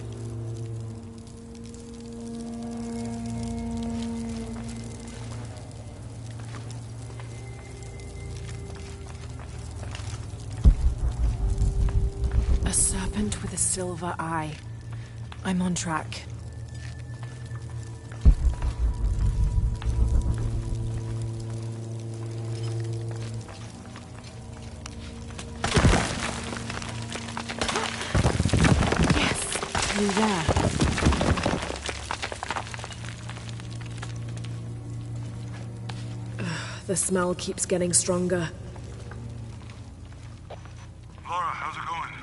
A serpent with a silver eye. I'm on track. There. The smell keeps getting stronger. Laura, how's it going?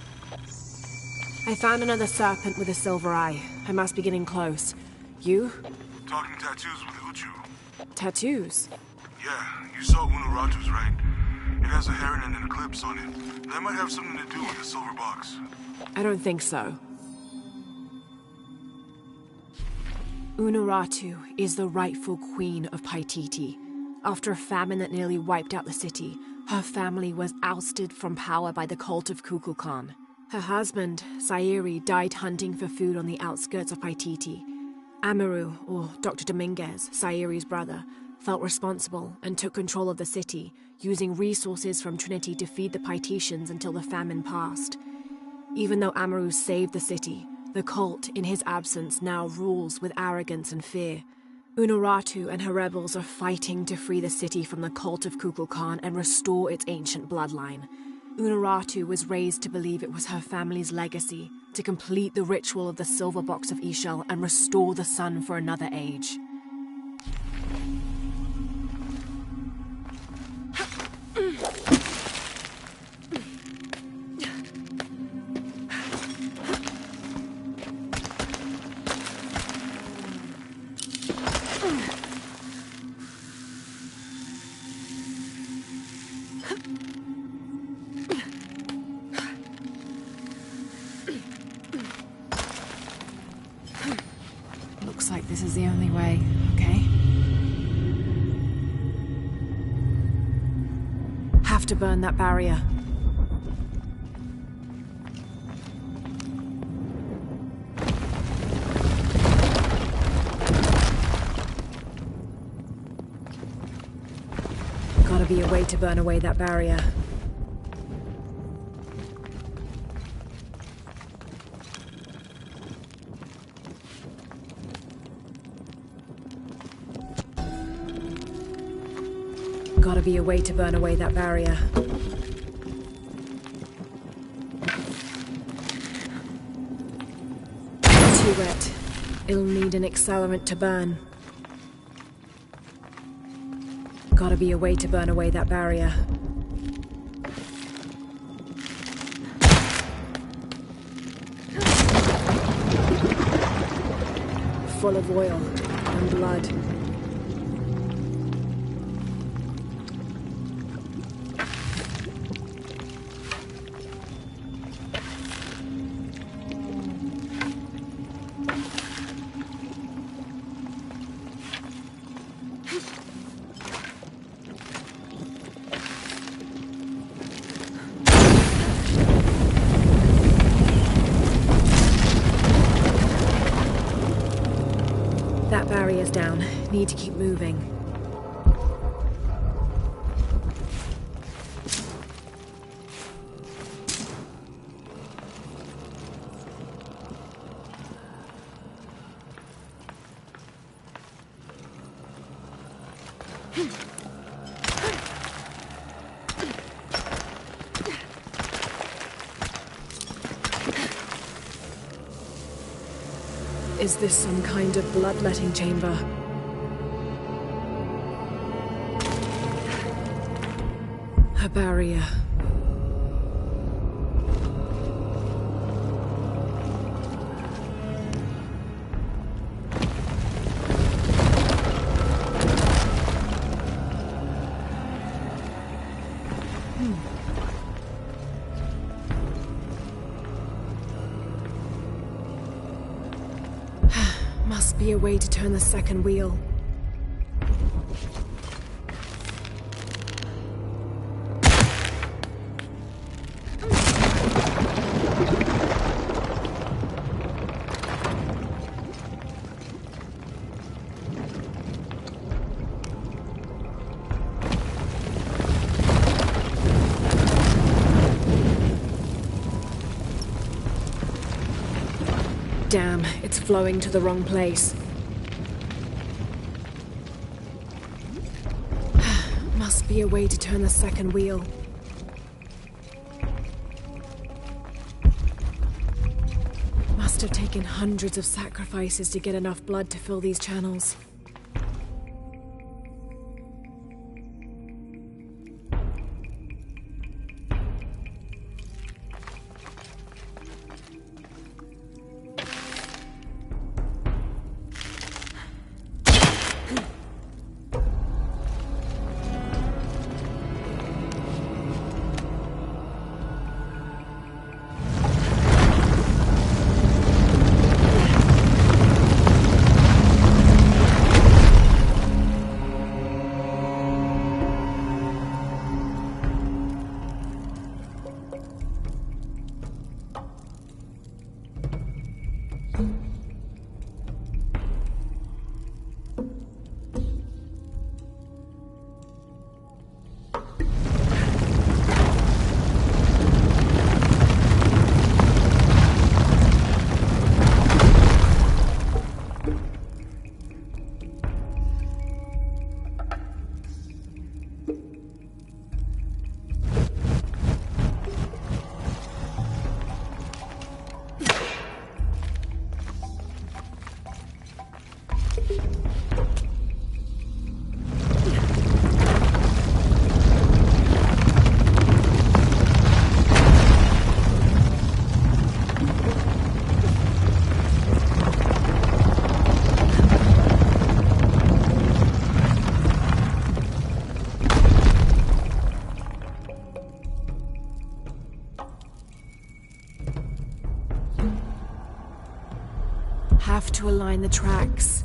I found another serpent with a silver eye. I must be getting close. You? Talking tattoos with Uchu. Tattoos? Yeah, you saw Unuratu's, right? It has a heron and an eclipse on it. That might have something to do with the silver box. I don't think so. Unuratu is the rightful queen of Paititi. After a famine that nearly wiped out the city, her family was ousted from power by the cult of Kukulkan. Her husband, Sayuri, died hunting for food on the outskirts of Paititi. Amaru, or Dr. Dominguez, Sayuri's brother, felt responsible and took control of the city, using resources from Trinity to feed the Paititians until the famine passed. Even though Amaru saved the city, the cult, in his absence, now rules with arrogance and fear. Unuratu and her rebels are fighting to free the city from the cult of Kukulkan and restore its ancient bloodline. Unuratu was raised to believe it was her family's legacy, to complete the ritual of the silver box of Ishel and restore the sun for another age. Looks like this is the only way, okay? Have to burn that barrier. Gotta be a way to burn away that barrier. Gotta be a way to burn away that barrier. Too wet. It'll need an accelerant to burn. Gotta be a way to burn away that barrier. Full of oil and blood. That barrier's down. Need to keep moving. Is this some kind of bloodletting chamber? A barrier. Must be a way to turn the second wheel. Damn, it's flowing to the wrong place. Must be a way to turn the second wheel. Must have taken hundreds of sacrifices to get enough blood to fill these channels. Have to align the tracks.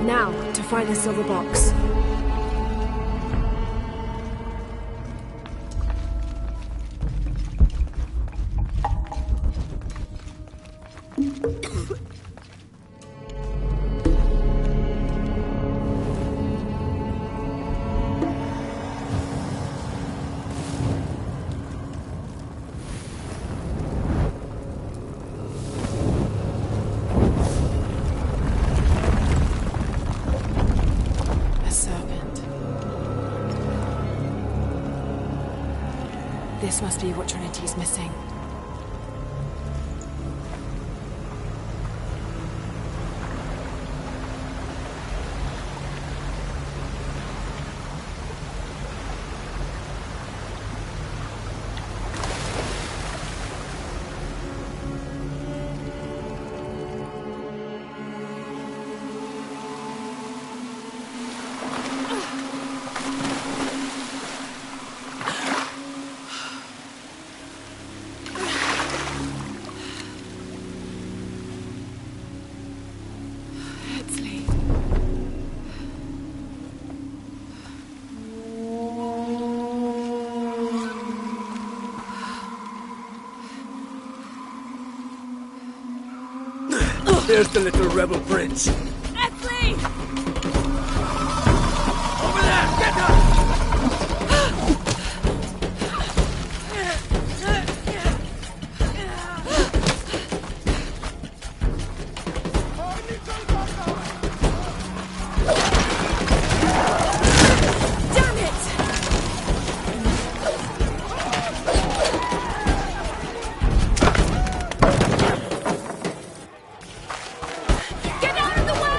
Now, to find the silver box. This must be what Trinity's missing. There's the little rebel prince. Etzli! Over there! Get her! Get out of the way!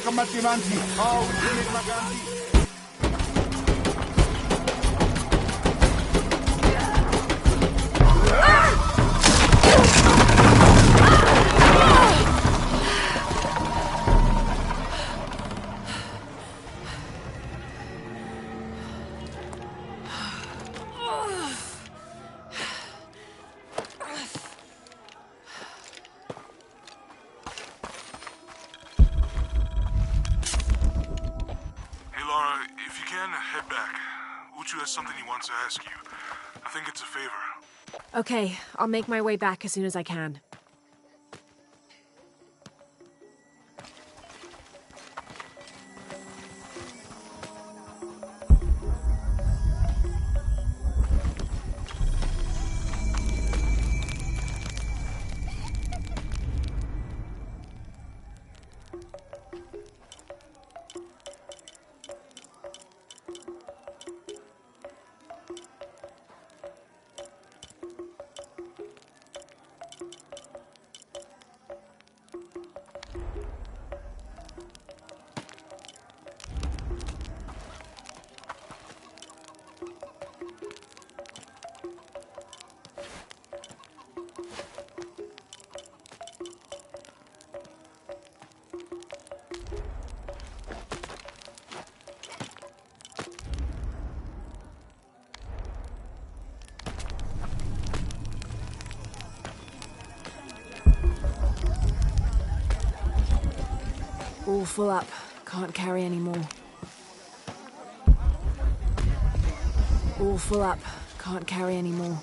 Kamatimanti. Oh, Jimmy Maganti. Head back. Uchu has something he wants to ask you. I think it's a favor. Okay, I'll make my way back as soon as I can. All full up. Can't carry anymore. All full up. Can't carry anymore.